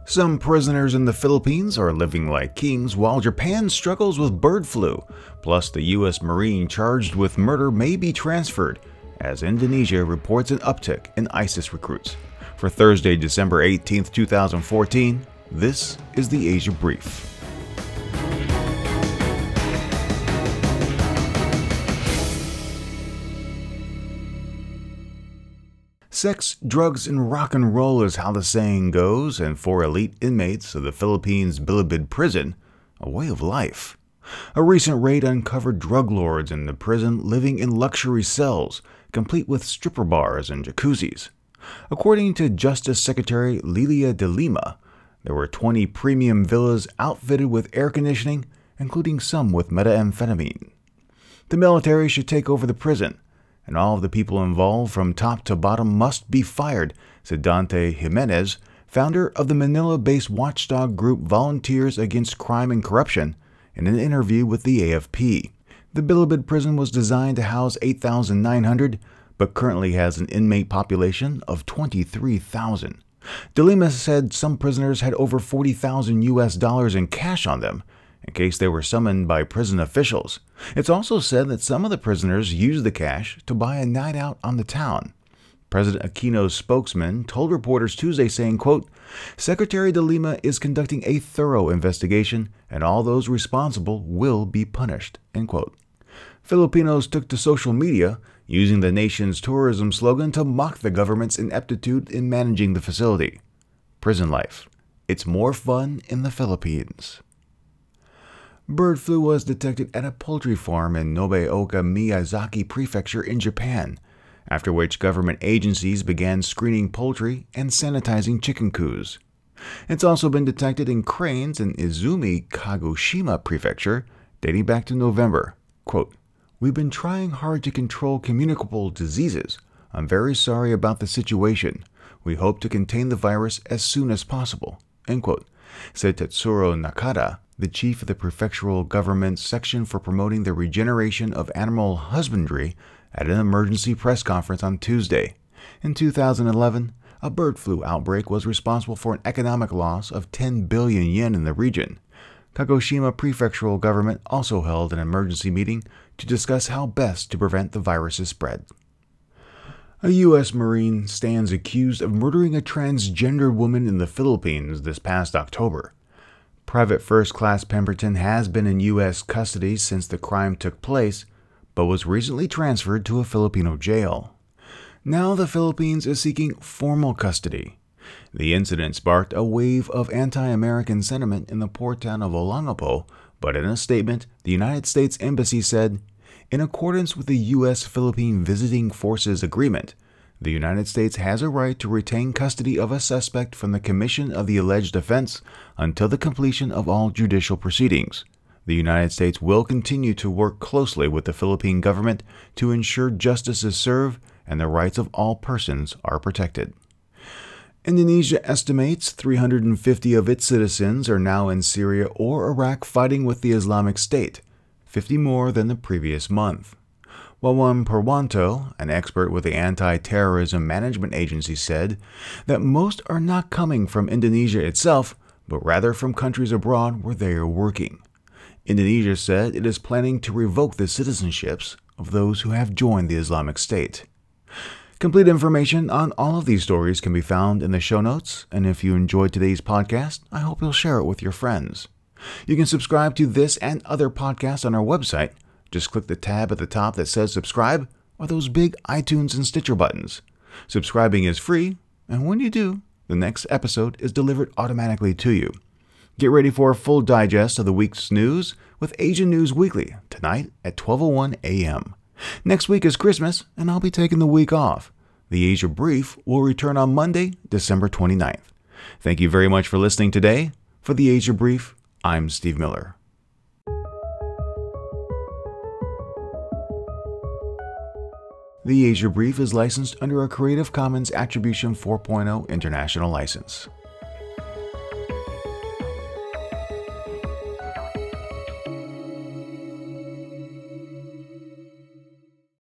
Some prisoners in the Philippines are living like kings while Japan struggles with bird flu. Plus, the U.S. Marine charged with murder may be transferred, as Indonesia reports an uptick in ISIS recruits. For Thursday, December 18, 2014, this is the Asia Brief. Sex, drugs, and rock and roll is how the saying goes, and for elite inmates of the Philippines' Bilibid prison, a way of life. A recent raid uncovered drug lords in the prison living in luxury cells, complete with stripper bars and jacuzzis. According to Justice Secretary Leila de Lima, there were 20 premium villas outfitted with air conditioning, including some with methamphetamine. The military should take over the prison, and all of the people involved from top to bottom must be fired, said Dante Jimenez, founder of the Manila-based watchdog group Volunteers Against Crime and Corruption, in an interview with the AFP. The Bilibid prison was designed to house 8,900, but currently has an inmate population of 23,000. De Lima said some prisoners had over $40,000 in cash on them, in case they were summoned by prison officials. It's also said that some of the prisoners used the cash to buy a night out on the town. President Aquino's spokesman told reporters Tuesday saying, quote, "Secretary de Lima is conducting a thorough investigation and all those responsible will be punished," end quote. Filipinos took to social media, using the nation's tourism slogan to mock the government's ineptitude in managing the facility. Prison life. It's more fun in the Philippines. Bird flu was detected at a poultry farm in Nobeoka, Miyazaki Prefecture in Japan, after which government agencies began screening poultry and sanitizing chicken coops. It's also been detected in cranes in Izumi, Kagoshima Prefecture, dating back to November. Quote, "We've been trying hard to control communicable diseases. I'm very sorry about the situation. We hope to contain the virus as soon as possible," end quote, said Tetsuro Nakata, the chief of the prefectural government's section for promoting the regeneration of animal husbandry, at an emergency press conference on Tuesday. In 2011, a bird flu outbreak was responsible for an economic loss of 10 billion yen in the region. Kagoshima Prefectural government also held an emergency meeting to discuss how best to prevent the virus's spread. A U.S. Marine stands accused of murdering a transgender woman in the Philippines this past October. Private First Class Pemberton has been in U.S. custody since the crime took place, but was recently transferred to a Filipino jail. Now the Philippines is seeking formal custody. The incident sparked a wave of anti-American sentiment in the port town of Olongapo, but in a statement, the United States Embassy said, "In accordance with the U.S.-Philippine Visiting Forces Agreement, the United States has a right to retain custody of a suspect from the commission of the alleged offense until the completion of all judicial proceedings. The United States will continue to work closely with the Philippine government to ensure justice is served and the rights of all persons are protected." Indonesia estimates 350 of its citizens are now in Syria or Iraq fighting with the Islamic State, 50 more than the previous month. Wawan Purwanto, an expert with the Anti-Terrorism Management Agency, said that most are not coming from Indonesia itself, but rather from countries abroad where they are working. Indonesia said it is planning to revoke the citizenships of those who have joined the Islamic State. Complete information on all of these stories can be found in the show notes, and if you enjoyed today's podcast, I hope you'll share it with your friends. You can subscribe to this and other podcasts on our website. Just click the tab at the top that says subscribe, or those big iTunes and Stitcher buttons. Subscribing is free, and when you do, the next episode is delivered automatically to you. Get ready for a full digest of the week's news with Asian News Weekly tonight at 12:01 a.m. Next week is Christmas, and I'll be taking the week off. The Asia Brief will return on Monday, December 29th. Thank you very much for listening today. For the Asia Brief, I'm Steve Miller. The Asia Brief is licensed under a Creative Commons Attribution 4.0 International License.